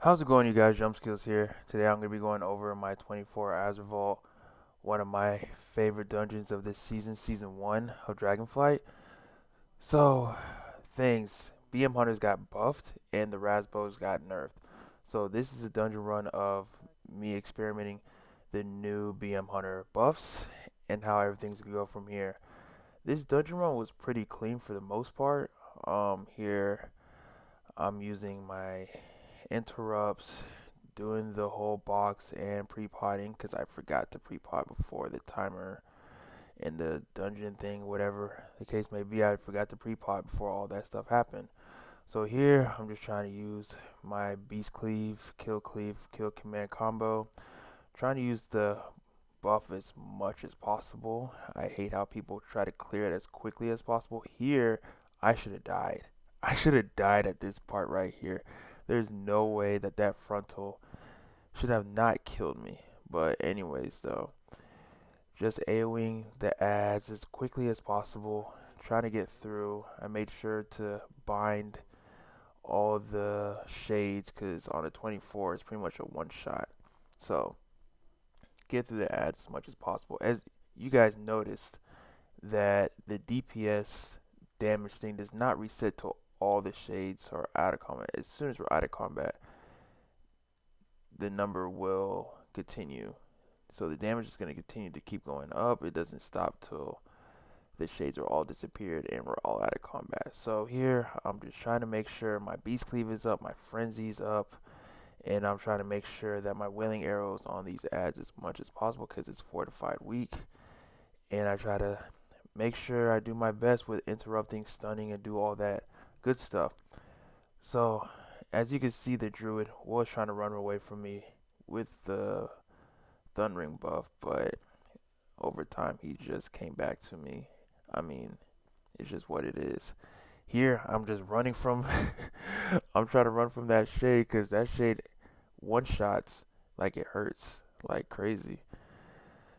How's it going, you guys? Jump Skills here. Today I'm going to be going over my 24 Azure Vault, one of my favorite dungeons of this season, Season 1 of Dragonflight. So, things. BM Hunters got buffed and the Rasbos got nerfed. So this is a dungeon run of me experimenting the new BM Hunter buffs and how everything's going to go from here. This dungeon run was pretty clean for the most part. Here I'm using my interrupts, doing the whole box and pre-potting because I forgot to pre-pot before the timer and the dungeon thing, whatever the case may be. I forgot to pre-pot before all that stuff happened. So here I'm just trying to use my beast cleave, kill command combo, trying to use the buff as much as possible. I hate how people try to clear it as quickly as possible. Here I should have died. I should have died at this part right here. There's no way that that frontal should have not killed me. But anyways, though, just AoEing the ads as quickly as possible, trying to get through. I made sure to bind all the shades because on the 24 it's pretty much a one shot. So get through the ads as much as possible. As you guys noticed, that the DPS damage thing does not reset till all the shades are out of combat. As soon as we're out of combat, the number will continue. So the damage is going to continue to keep going up. It doesn't stop till the shades are all disappeared and we're all out of combat. So here I'm just trying to make sure my beast cleave is up, my frenzy's up, and I'm trying to make sure that my wailing arrows on these ads as much as possible because it's fortified weak. And I try to make sure I do my best with interrupting, stunning, and do all that good stuff. So as you can see, the druid was trying to run away from me with the thundering buff, but over time he just came back to me. I mean, it's just what it is. Here I'm just running from I'm trying to run from that shade because that shade one shots like it hurts like crazy.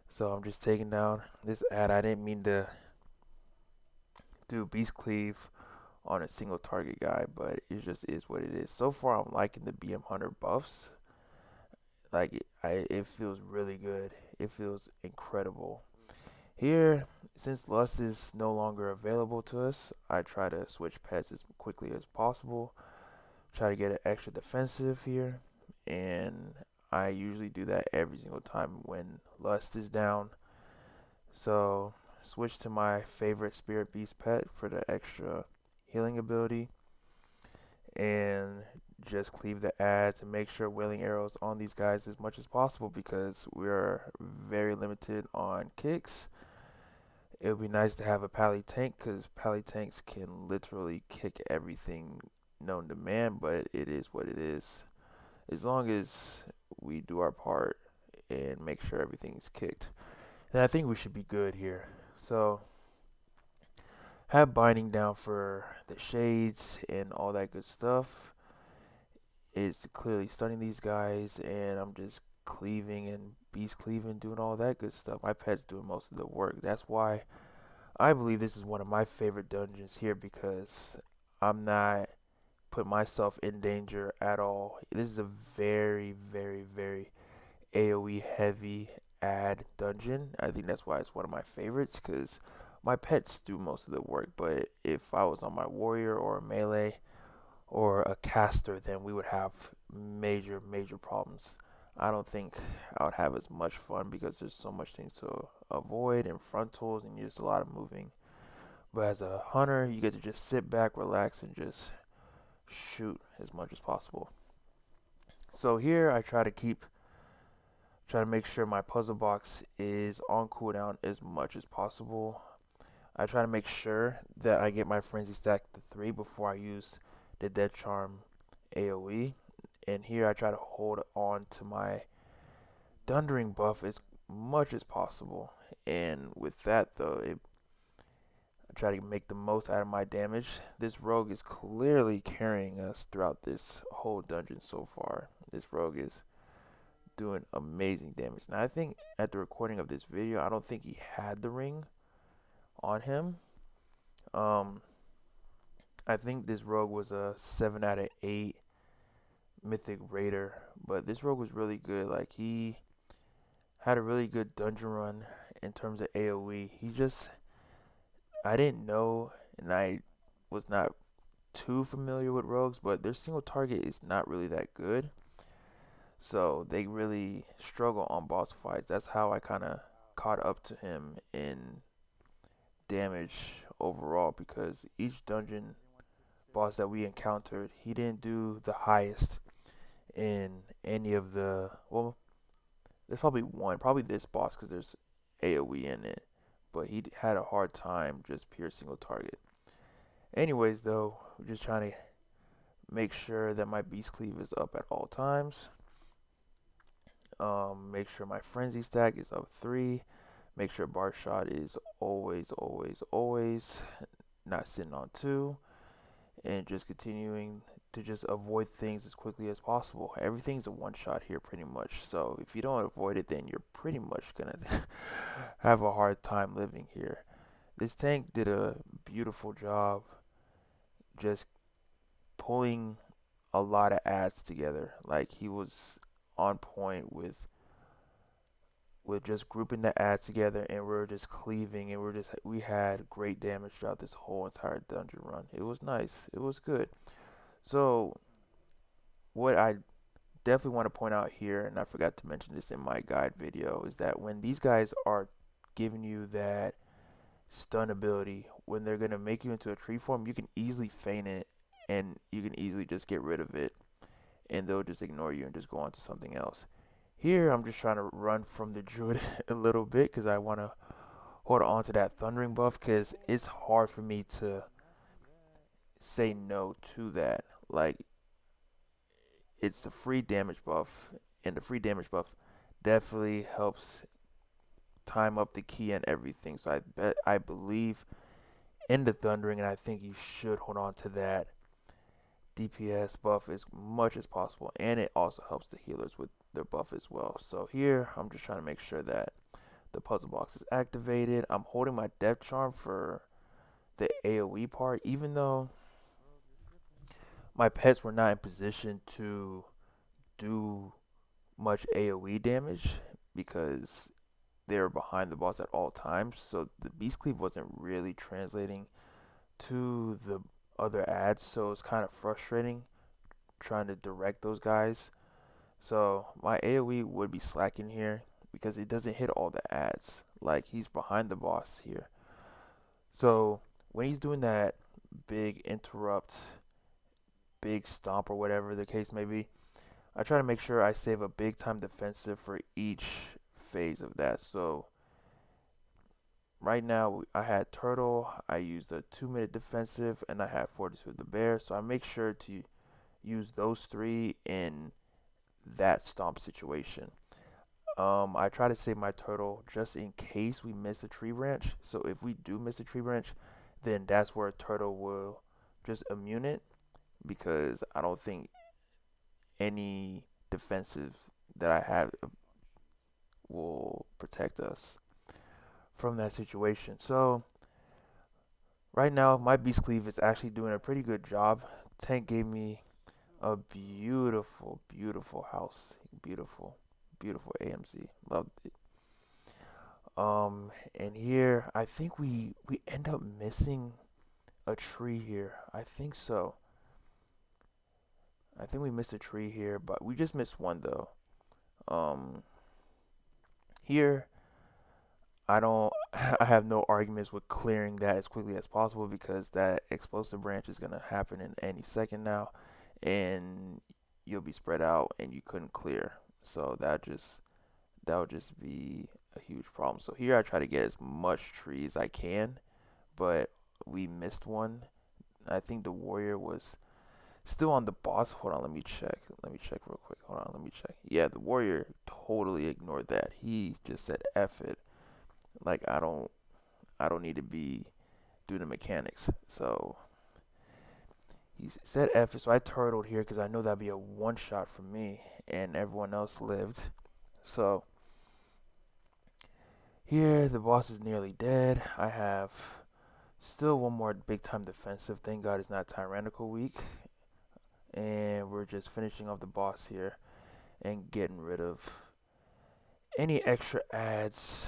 So I'm just taking down this ad. I didn't mean to do beast cleave on a single target guy, but it just is what it is. So far I'm liking the BM Hunter buffs. Like it feels really good. It feels incredible. Here, since Lust is no longer available to us, I try to switch pets as quickly as possible. Try to get an extra defensive here, and I usually do that every single time when Lust is down. So switch to my favorite Spirit Beast pet for the extra healing ability, and just cleave the ads and make sure wailing arrows on these guys as much as possible because we're very limited on kicks. It would be nice to have a pally tank because pally tanks can literally kick everything known to man, but it is what it is. As long as we do our part and make sure everything's kicked, then I think we should be good here. So have binding down for the shades and all that good stuff. It's clearly stunning these guys, and I'm just cleaving and beast cleaving, doing all that good stuff. My pet's doing most of the work. That's why I believe this is one of my favorite dungeons here because I'm not putting myself in danger at all. This is a very, very, very AoE heavy ad dungeon. I think that's why it's one of my favorites because my pets do most of the work. But if I was on my warrior or a melee or a caster, then we would have major, major problems. I don't think I would have as much fun because there's so much things to avoid and frontals and just a lot of moving. But as a hunter, you get to just sit back, relax, and just shoot as much as possible. So here I try to make sure my puzzle box is on cooldown as much as possible. I try to make sure that I get my frenzy stack to 3 before I use the dead charm AoE. And here I try to hold on to my thundering buff as much as possible. And with that though, I try to make the most out of my damage. This rogue is clearly carrying us throughout this whole dungeon so far. This rogue is doing amazing damage. Now I think at the recording of this video, I don't think he had the ring on him. I think this rogue was a 7 out of 8 Mythic Raider, but this rogue was really good. Like he had a really good dungeon run in terms of AOE. I didn't know, and I was not too familiar with rogues, but their single target is not really that good. So they really struggle on boss fights. That's how I kind of caught up to him in damage overall, because each dungeon boss that we encountered, he didn't do the highest in any of the. Well, there's probably one, probably this boss, because there's AOE in it, but he had a hard time just pure single target. Anyways, though, we're just trying to make sure that my beast cleave is up at all times. Make sure my frenzy stack is up 3. Make sure bar shot is always, always, always not sitting on 2, and just continuing to just avoid things as quickly as possible. Everything's a one shot here pretty much. So if you don't avoid it, then you're pretty much gonna have a hard time living here. This tank did a beautiful job just pulling a lot of ads together. Like he was on point with just grouping the ads together, and we're just cleaving, and we had great damage throughout this whole entire dungeon run. It was nice. It was good. So what I definitely want to point out here, and I forgot to mention this in my guide video, is that when these guys are giving you that stun ability, when they're gonna make you into a tree form, you can easily feign it, and you can easily just get rid of it, and they'll just ignore you and just go on to something else. Here, I'm just trying to run from the druid a little bit because I want to hold on to that thundering buff, because it's hard for me to say no to that. Like, it's a free damage buff, and the free damage buff definitely helps time up the key and everything. So I believe in the thundering, and I think you should hold on to that DPS buff as much as possible, and it also helps the healers with their buff as well. So here, I'm just trying to make sure that the puzzle box is activated. I'm holding my death charm for the AoE part, even though my pets were not in position to do much AoE damage because they were behind the boss at all times. So the beast cleave wasn't really translating to the other ads, so it's kind of frustrating trying to direct those guys. So my AoE would be slacking here because it doesn't hit all the ads. Like, he's behind the boss here. So when he's doing that big interrupt, big stomp, or whatever the case may be, I try to make sure I save a big time defensive for each phase of that. So right now I had turtle, I used a 2-minute defensive, and I had fortitude of the bear. So I make sure to use those 3 in that stomp situation. I try to save my turtle just in case we miss a tree branch. So if we do miss a tree branch, then that's where a turtle will just immune it, because I don't think any defensive that I have will protect us from that situation. So right now my beast cleave is actually doing a pretty good job. Tank gave me a beautiful, beautiful house. Beautiful, beautiful AMC. Loved it. And here I think we end up missing a tree here. I think so. I think we missed a tree here, but we just missed one though. Um, here I don't. I have no arguments with clearing that as quickly as possible, because that explosive branch is gonna happen in any second now, and you'll be spread out and you couldn't clear. So that would just be a huge problem. So here I try to get as much tree as I can, but we missed one. I think the warrior was still on the boss. Hold on, let me check. Let me check real quick. Hold on, let me check. Yeah, the warrior totally ignored that. He just said F it. Like, I don't need to be doing the mechanics. So he said F it, so I turtled here because I know that'd be a one shot for me, and everyone else lived. So here the boss is nearly dead. I have still one more big time defensive. Thank God it's not tyrannical weak. and we're just finishing off the boss here and getting rid of any extra ads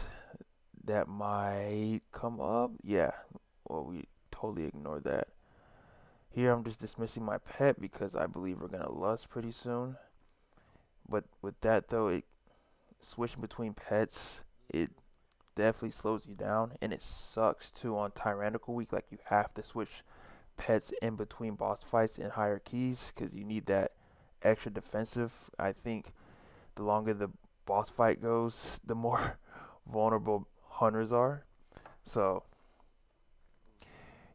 that might come up. Yeah, well, we totally ignored that. Here I'm just dismissing my pet because I believe we're gonna lust pretty soon. But with that though, it switching between pets, it definitely slows you down, and it sucks too on Tyrannical Week. Like, you have to switch pets in between boss fights and higher keys because you need that extra defensive. I think the longer the boss fight goes, the more vulnerable hunters are. So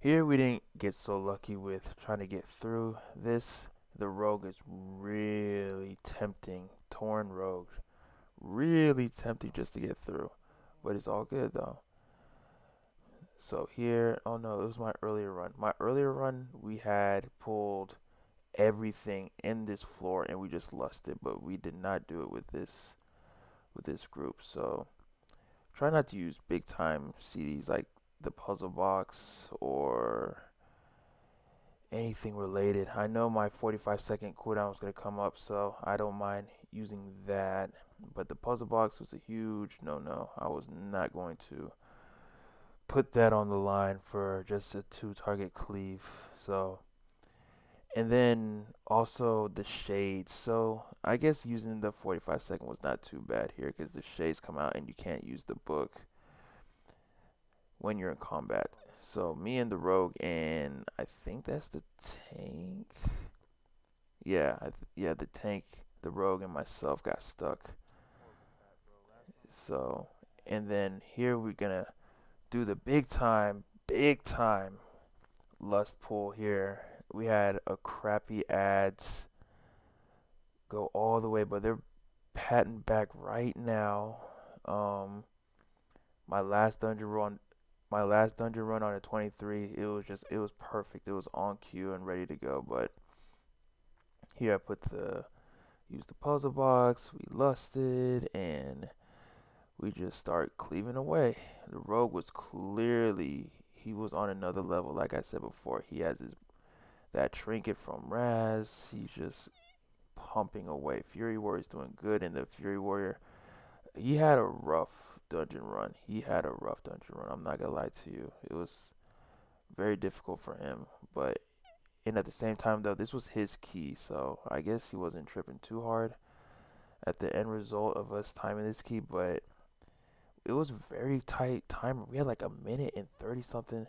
here we didn't get so lucky with trying to get through this. The rogue is really tempting. Torn rogue. Really tempting just to get through. But it's all good though. So here, oh no, it was my earlier run. My earlier run, we had pulled everything in this floor and we just lusted, but we did not do it with this group. So try not to use big time CDs like the puzzle box or anything related. I know my 45-second cooldown is going to come up, so I don't mind using that. But the puzzle box was a huge no. I was not going to put that on the line for just a 2-target cleave. So, and then also the shades. So I guess using the 45-second was not too bad here because the shades come out and you can't use the book when you're in combat. So me and the rogue, and I think that's the tank. Yeah, the tank, the rogue, and myself got stuck. So, and then here we're gonna do the big time lust pull here. We had a crappy ads go all the way, but they're patting back right now. Um, my last dungeon run, on a 23, it was perfect. It was on cue and ready to go. But here I used the puzzle box. We lusted and we just start cleaving away. The rogue was clearly, he was on another level. Like I said before, he has that trinket from Raz. He's just pumping away. Fury Warrior's doing good, and the Fury Warrior, he had a rough dungeon run. I'm not gonna lie to you. It was very difficult for him, but and at the same time though, this was his key, so I guess he wasn't tripping too hard at the end result of us timing this key, but it was very tight timer. We had like a minute and 30 something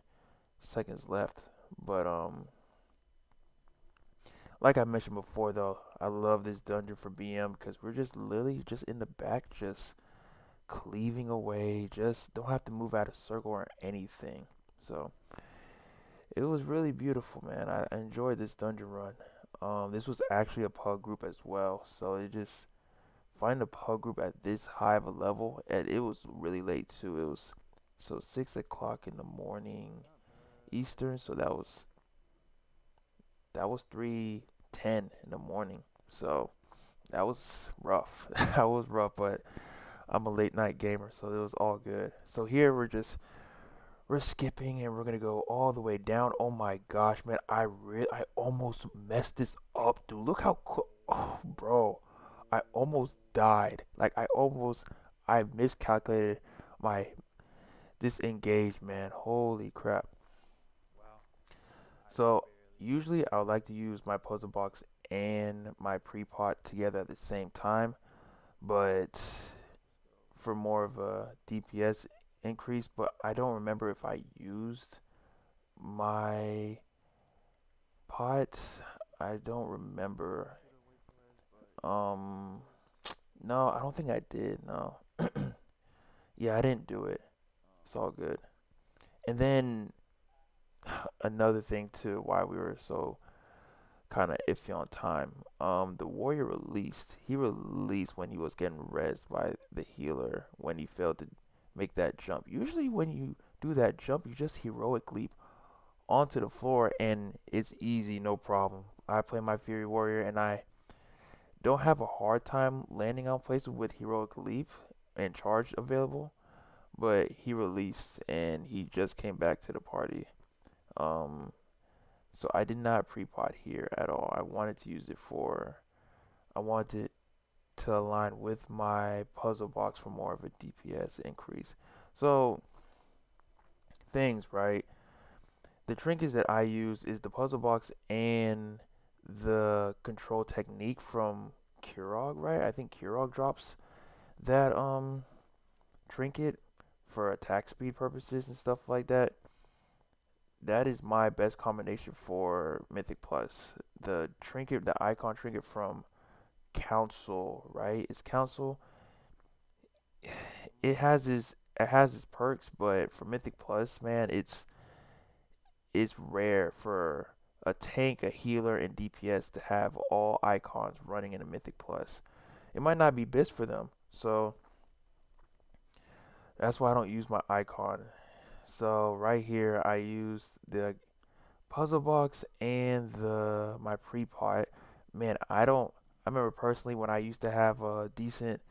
seconds left. But like I mentioned before though, I love this dungeon for BM because we're just literally just in the back, just cleaving away, just don't have to move out of circle or anything. So it was really beautiful, man. I enjoyed this dungeon run. This was actually a pug group as well, so it just find a pug group at this high of a level, and it was really late too. It was 6 o'clock in the morning Eastern, so that was 3:10 in the morning. So that was rough. That was rough, but I'm a late night gamer, so it was all good. So here we're skipping and we're gonna go all the way down. Oh my gosh, man! I almost messed this up, dude. Look how oh, bro, I almost died. Like I miscalculated my disengage, man. Holy crap! So usually I would like to use my puzzle box and my pre-pot together at the same time, but for more of a DPS increase, but I don't remember if I used my pot. I don't remember. Um, no, I don't think I did. No. Yeah, I didn't do it. It's all good. And then another thing too, why we were so kind of iffy on time. The warrior released. He released when he was getting rezzed by the healer when he failed to make that jump. Usually, when you do that jump, you just heroic leap onto the floor and it's easy, no problem. I play my Fury Warrior and I don't have a hard time landing on places with heroic leap and charge available. But he released and he just came back to the party. Um, So I did not pre-pot here at all. I wanted it to align with my puzzle box for more of a DPS increase. So things, right? The trinkets that I use is the puzzle box and the control technique from Kurog, right? I think Kurog drops that trinket for attack speed purposes and stuff like that. That is my best combination for Mythic Plus. The trinket, the icon trinket from Council, right? It's Council. It has its perks, but for Mythic Plus, man, it's rare for a tank, a healer, and DPS to have all icons running in a Mythic Plus. It might not be best for them, so that's why I don't use my icon. So right here, I use the puzzle box and the my pre-pot. Man, I don't. I remember personally when I used to have a decent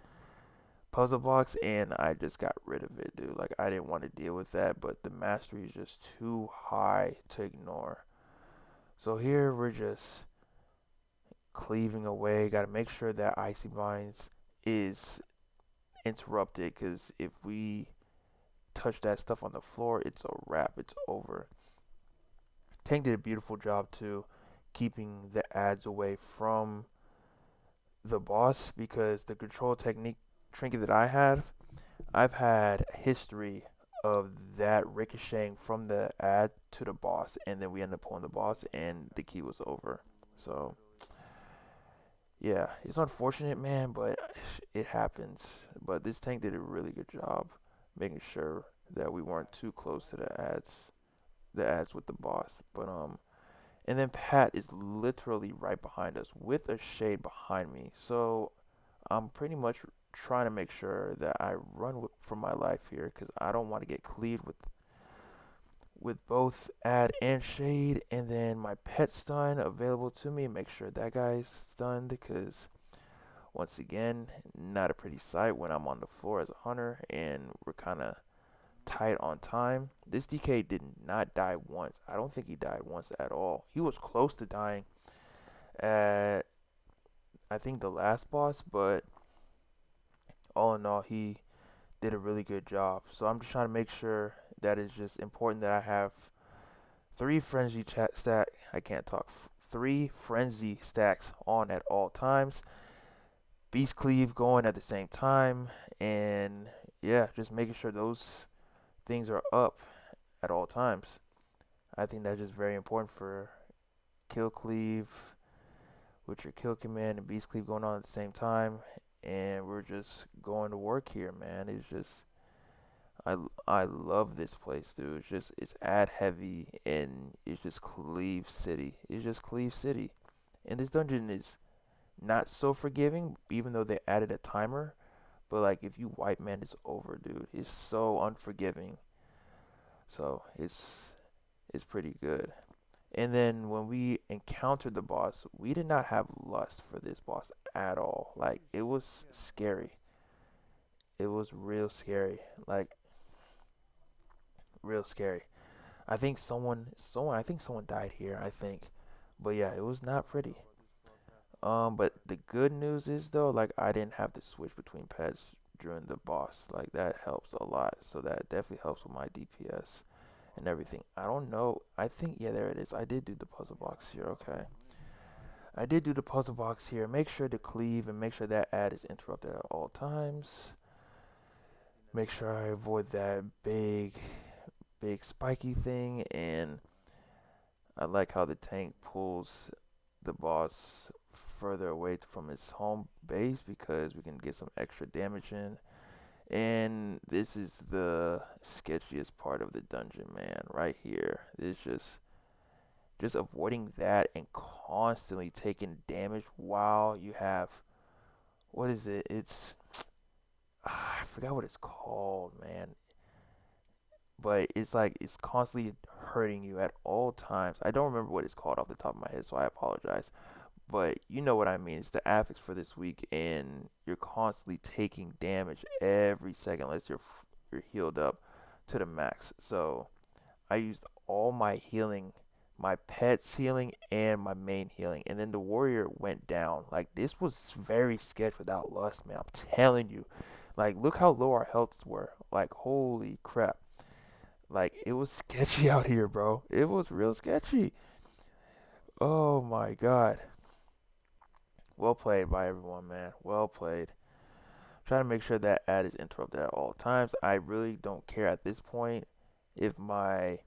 puzzle box and I just got rid of it, dude. Like I didn't want to deal with that, but the mastery is just too high to ignore. So here we're just cleaving away. Got to make sure that Icy Binds is interrupted because if we touch that stuff on the floor, it's a wrap. It's over. Tank did a beautiful job too, keeping the ads away from the boss because the control technique trinket that I've had history of that ricocheting from the ad to the boss, and then we end up pulling the boss, and the key was over. So yeah, it's unfortunate, man, but it happens. But this tank did a really good job making sure that we weren't too close to the ads with the boss. But and then Pat is literally right behind us with a shade behind me. So I'm pretty much trying to make sure that I run for my life here because I don't want to get cleaved with both ad and shade. And then my pet stun available to me. Make sure that guy's stunned because once again, not a pretty sight when I'm on the floor as a hunter and we're kind of tight on time. This DK did not die once. I don't think he died once at all. He was close to dying at I think the last boss, but all in all, he did a really good job. So I'm just trying to make sure that it's just important that I have three frenzy chat stack. I can't talk. Three frenzy stacks on at all times. Beast cleave going at the same time, and yeah, just making sure those things are up at all times. I think that's just very important for kill cleave with your kill command and beast cleave going on at the same time. And we're just going to work here, man. It's just I love this place, dude. It's ad heavy and it's just Cleave City. It's just Cleave City. And this dungeon is not so forgiving, even though they added a timer. But like if you wipe, man, it's over, dude. It's so unforgiving. So it's pretty good. And then when we encountered the boss, we did not have lust for this boss at all. Like it was scary. It was real scary. Like real scary. I think someone died here, I think. But yeah, it was not pretty. But the good news is though, like I didn't have to switch between pets during the boss. Like that helps a lot. So that definitely helps with my DPS and everything. I don't know. I think yeah, there it is. I did do the puzzle box here. Okay. I did do the puzzle box here. Make sure to cleave and make sure that ad is interrupted at all times. Make sure I avoid that big spiky thing, and I like how the tank pulls the boss further away from his home base because we can get some extra damage in. And this is the sketchiest part of the dungeon, man, right here. It's just avoiding that and constantly taking damage while you have what is it? It's I forgot what it's called, man. But it's like it's constantly hurting you at all times. I don't remember what it's called off the top of my head, so I apologize. But you know what I mean. It's the affix for this week, and you're constantly taking damage every second unless you're healed up to the max. So I used all my healing my pet's healing, and my main healing. And then the warrior went down. Like, this was very sketch without lust, man. I'm telling you. Like, look how low our healths were. Like, holy crap. Like, it was sketchy out here, bro. It was real sketchy. Oh my god. Well played by everyone, man. Well played. Trying to make sure that ad is interrupted at all times. I really don't care at this point if my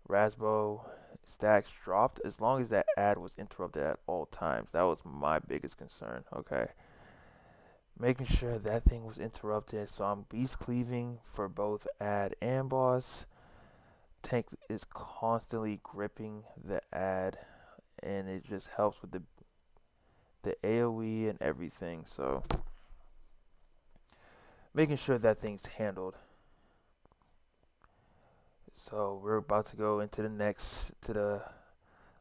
Rasbo stacks dropped, as long as that ad was interrupted at all times. That was my biggest concern. Okay. Making sure that thing was interrupted. So I'm beast cleaving for both ad and boss. Tank is constantly gripping the ad, and it just helps with the AOE and everything. So making sure that thing's handled. So we're about to go into the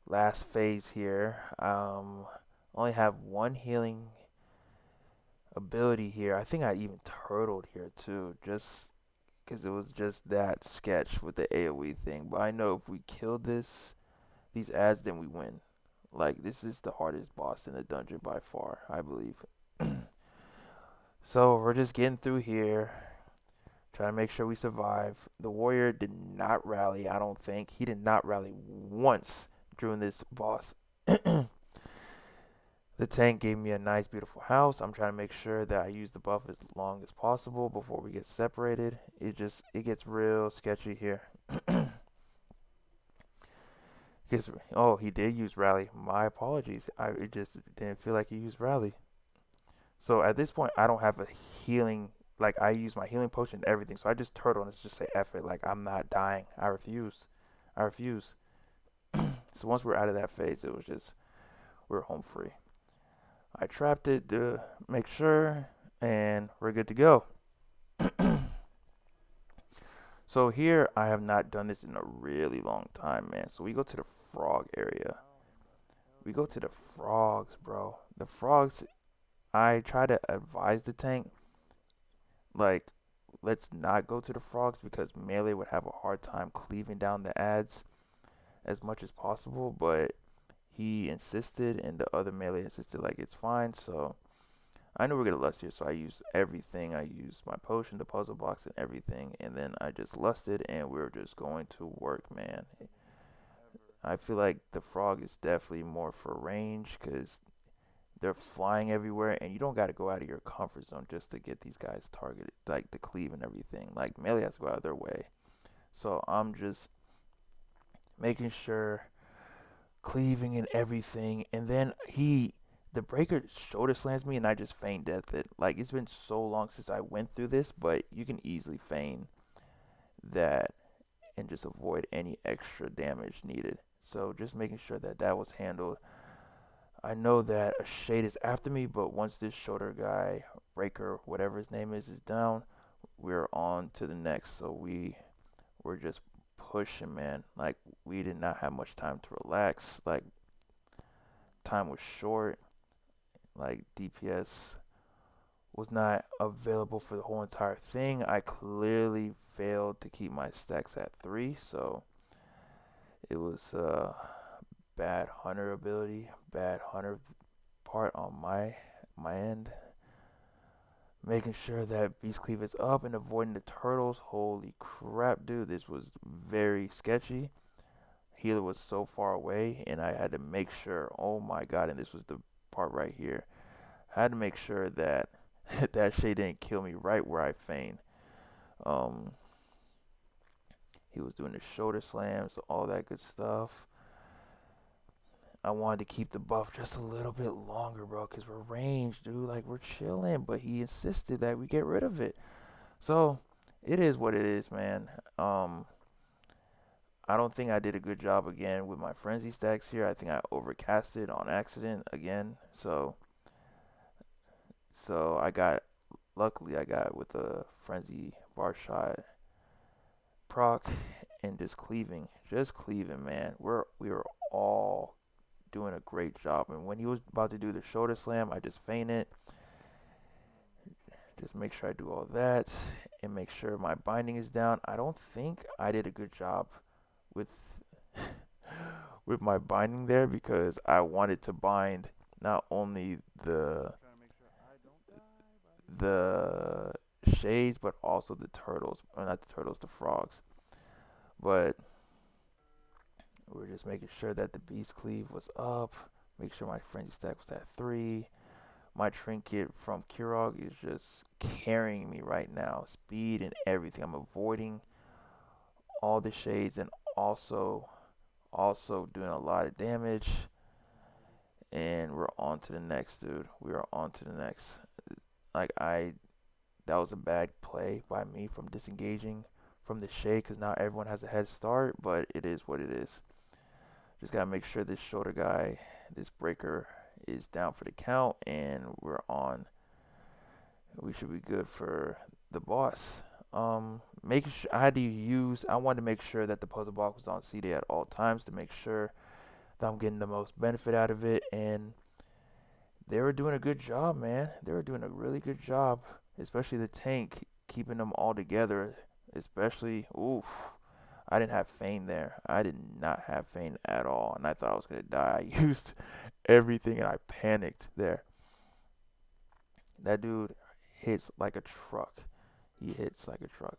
last phase here. Only have one healing ability here. I think I even turtled here too, just because it was just that sketch with the AOE thing. But I know if we kill these ads, then we win. Like, this is the hardest boss in the dungeon by far, I believe. So we're just getting through here, trying to make sure we survive. The warrior did not rally, I don't think. He did not rally once during this boss. The tank gave me a nice, beautiful house. I'm trying to make sure that I use the buff as long as possible before we get separated. It gets real sketchy here. Oh, he did use rally. My apologies. It just didn't feel like he used rally. So at this point, I don't have a healing. Like, I use my healing potion and everything. So I just turtle and just say F it. Like, I'm not dying. I refuse. I refuse. So once we're out of that phase, it was just, we're home free. I trapped it to make sure, and we're good to go. So here, I have not done this in a really long time, man. So we go to the frog area. We go to the frogs, bro. The frogs, I try to advise the tank, like, let's not go to the frogs because melee would have a hard time cleaving down the ads as much as possible, but he insisted, and the other melee insisted, like, it's fine. So I knew we are gonna lust here, so I used everything. I used my potion, the puzzle box, and everything, and then I just lusted, and we were just going to work, man. I feel like the frog is definitely more for range because they're flying everywhere, and you don't got to go out of your comfort zone just to get these guys targeted, like the cleave and everything. Like, melee has to go out of their way. So I'm just making sure, cleaving and everything, and then the breaker shoulder slams me, and I just feign death it. Like, it's been so long since I went through this, but you can easily feign that and just avoid any extra damage needed. So just making sure that that was handled. I know that a shade is after me, but once this shoulder guy, breaker, whatever his name is down, we're on to the next. So we're just pushing, man. Like, we did not have much time to relax. Like, time was short. Like, DPS was not available for the whole entire thing. I clearly failed to keep my stacks at 3, so it was bad hunter ability, bad hunter part on my end. Making sure that Beast Cleave is up and avoiding the turtles. Holy crap, dude, this was very sketchy. Healer was so far away, and I had to make sure, oh my god, and this was the part right here. I had to make sure that that shade didn't kill me right where I feigned. He was doing the shoulder slams, all that good stuff. I wanted to keep the buff just a little bit longer, bro, because we're ranged, dude. Like, we're chilling, but he insisted that we get rid of it. So, it is what it is, man. I don't think I did a good job again with my frenzy stacks here. I think I overcasted on accident again. So luckily I got with a frenzy bar shot proc and just cleaving, man. We were all doing a great job. And when he was about to do the shoulder slam, I just feinted. Just make sure I do all that and make sure my binding is down. I don't think I did a good job with with my binding there because I wanted to bind not only the shades but also the turtles, or not the turtles, the frogs. But we're just making sure that the beast cleave was up. Make sure my frenzy stack was at 3. My trinket from Kirog is just carrying me right now. Speed and everything. I'm avoiding all the shades and also doing a lot of damage. And we're on to the next, dude. We are on to the next. Like that was a bad play by me from disengaging from the shade because now everyone has a head start, but it is what it is. Just gotta make sure this shoulder guy, this breaker, is down for the count, and we're on. We should be good for the boss. Making sure I wanted to make sure that the puzzle block was on CD at all times to make sure that I'm getting the most benefit out of it, and they were doing a good job, man. They were doing a really good job, especially the tank, keeping them all together. Especially, oof, I didn't have Feign there. I did not have Feign at all, and I thought I was gonna die. I used everything, and I panicked there. That dude hits like a truck. He hits like a truck.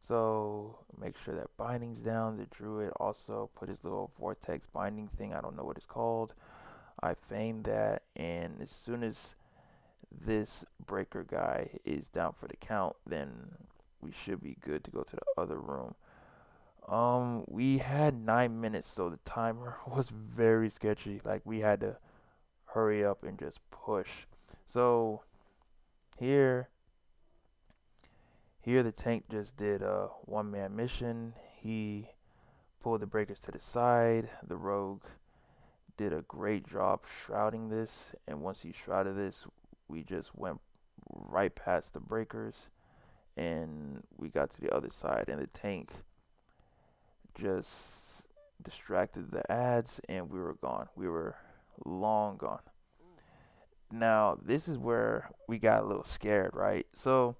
So make sure that binding's down. The druid also put his little vortex binding thing. I don't know what it's called. I feigned that, and as soon as this breaker guy is down for the count, then we should be good to go to the other room. We had 9 minutes, so the timer was very sketchy. Like we had to hurry up and just push. So here, here the tank just did a one-man mission. He pulled the breakers to the side. The rogue did a great job shrouding this, and once he shrouded this, we just went right past the breakers, and we got to the other side, and the tank just distracted the ads, and we were gone. We were long gone. Now, this is where we got a little scared, right? So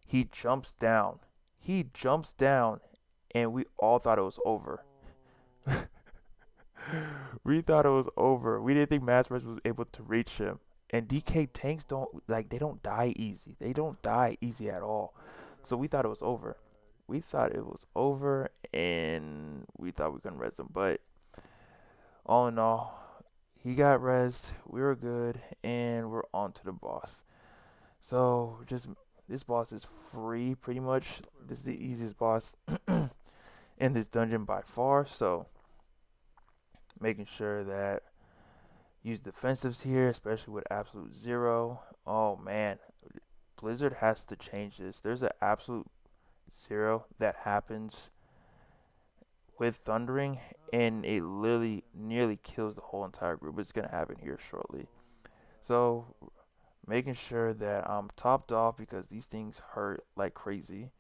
he jumps down. He jumps down, and we all thought it was over. We thought it was over. We didn't think Mass Rush was able to reach him. And DK tanks they don't die easy. They don't die easy at all. So we thought it was over. We thought it was over, and we thought we couldn't res him. But all in all, he got rezzed. We were good, and we're on to the boss. So just this boss is free pretty much. This is the easiest boss in this dungeon by far. So making sure that use defensives here, especially with absolute zero. Oh man, Blizzard has to change this. There's an absolute zero that happens with thundering, and it literally nearly kills the whole entire group. It's gonna happen here shortly. So making sure that I'm topped off because these things hurt like crazy.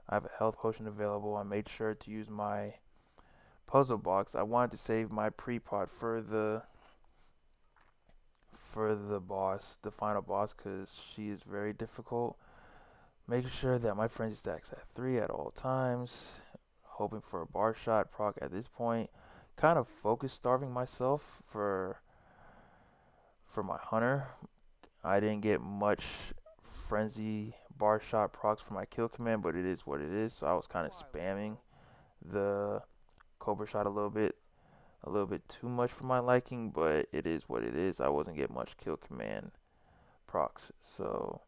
I have a health potion available. I made sure to use my puzzle box. I wanted to save my pre-pot for the boss, the final boss, because she is very difficult. Making sure that my frenzy stack's at 3 at all times. Hoping for a bar shot proc at this point. Kind of focus starving myself for my hunter. I didn't get much frenzy bar shot procs for my kill command, but it is what it is. So I was kind of spamming the cobra shot a little bit too much for my liking, but it is what it is. I wasn't getting much kill command procs. So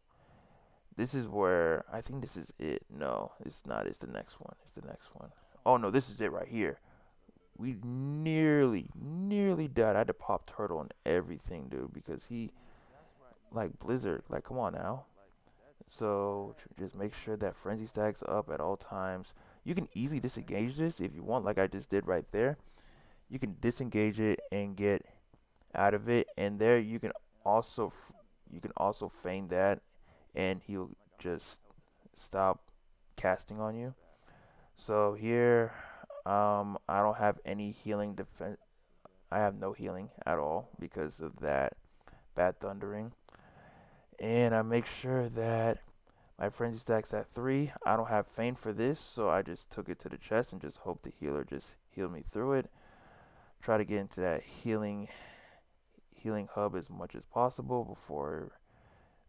this is where I think this is it. No, it's not. It's the next one. It's the next one. Oh no, this is it right here. We nearly died. I had to pop turtle and everything, dude, because he like Blizzard. Like, come on now. So just make sure that frenzy stacks up at all times. You can easily disengage this if you want, like I just did right there. You can disengage it and get out of it, and there you can also feign that, and he'll just stop casting on you. So here, I don't have any healing defense. I have no healing at all because of that bad thundering, and I make sure that my frenzy stack's at 3. I don't have feign for this, so I just took it to the chest and just hope the healer just healed me through it. try to get into that healing hub as much as possible before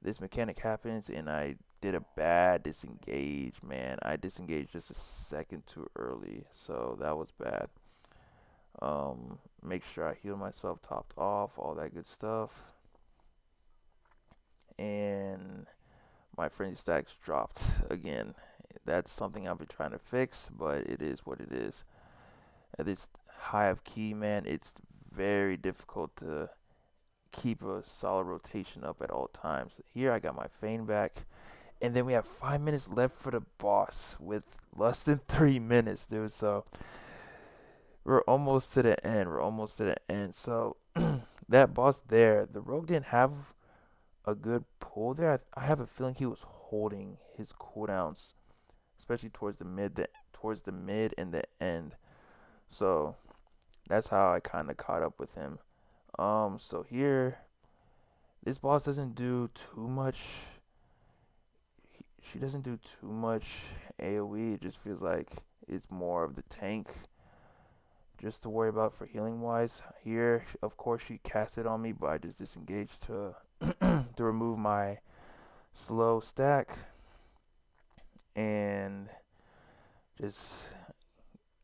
this mechanic happens. And I did a bad disengage, man. I disengaged just a second too early, so that was bad. Make sure I heal myself, topped off, all that good stuff. And my frenzy stacks dropped again. That's something I'll be trying to fix, but it is what it is. At this high of key, man, it's very difficult to keep a solid rotation up at all times. Here I got my Feign back. And then we have 5 minutes left for the boss with less than 3 minutes, dude. So we're almost to the end. We're almost to the end. So that boss there, the rogue didn't have a good pull there. I have a feeling he was holding his cooldowns, especially towards the mid and the end. So that's how I kind of caught up with him. So here, this boss doesn't do too much. She doesn't do too much AoE. It just feels like it's more of the tank just to worry about for healing wise. Here, of course, she cast it on me, but I just disengaged to to remove my slow stack and just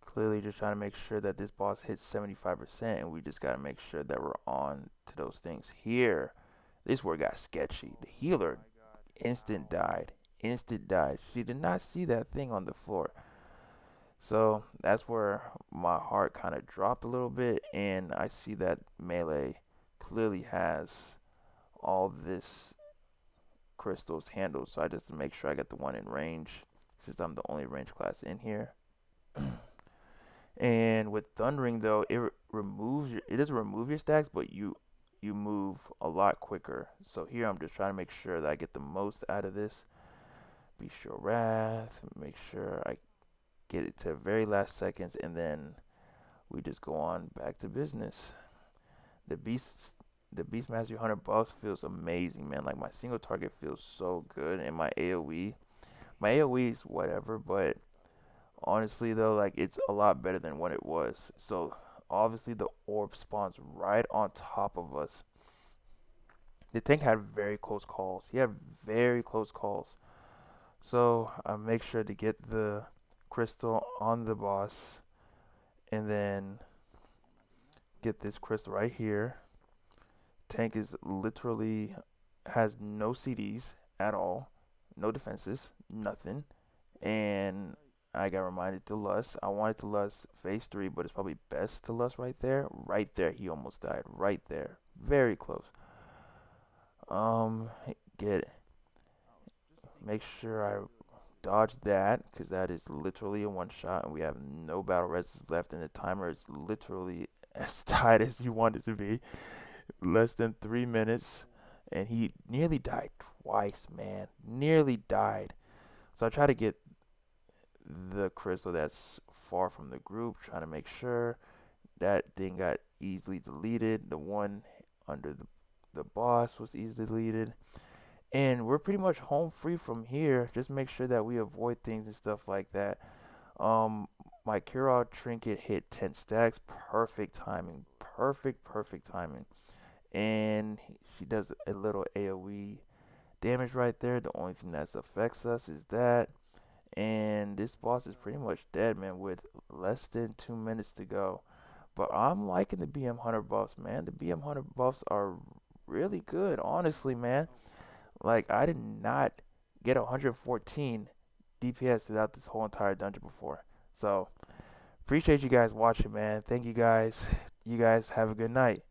clearly just trying to make sure that this boss hits 75%, and we just got to make sure that we're on to those things. Here, this where it got sketchy. The healer instant died. She did not see that thing on the floor. So that's where my heart kind of dropped a little bit, and I see that melee clearly has all this crystals handled. So I just make sure I get the one in range, since I'm the only range class in here. And with Thundering though, it doesn't remove your stacks, but you move a lot quicker. So here I'm just trying to make sure that I get the most out of this. Be sure Wrath, make sure I get it to the very last seconds, and then we just go on back to business. The Beast Mastery 100 buffs feels amazing, man. Like my single target feels so good, and my AoE is whatever, but honestly though, like it's a lot better than what it was. So obviously the orb spawns right on top of us. The tank had very close calls. He had very close calls. So I make sure to get the crystal on the boss, and then get this crystal right here. Tank is literally has no CDs at all, no defenses, nothing. And I got reminded to lust. I wanted to lust phase 3, but it's probably best to lust right there. Right there, he almost died. Right there, very close. Get it. Make sure I dodge that, because that is literally a one shot, and we have no battle rests left, and the timer is literally as tight as you want it to be. Less than 3 minutes, and he nearly died twice, man. Nearly died. So I try to get the crystal that's far from the group, trying to make sure that thing got easily deleted. The one under the boss was easily deleted. And we're pretty much home free from here. Just make sure that we avoid things and stuff like that. My Cure trinket hit 10 stacks. Perfect timing. Perfect timing. And she does a little AoE damage right there. The only thing that affects us is that. And this boss is pretty much dead, man, with less than 2 minutes to go. But I'm liking the BM Hunter buffs, man. The BM Hunter buffs are really good, honestly, man. Like, I did not get 114 DPS throughout this whole entire dungeon before. So, appreciate you guys watching, man. Thank you guys. You guys have a good night.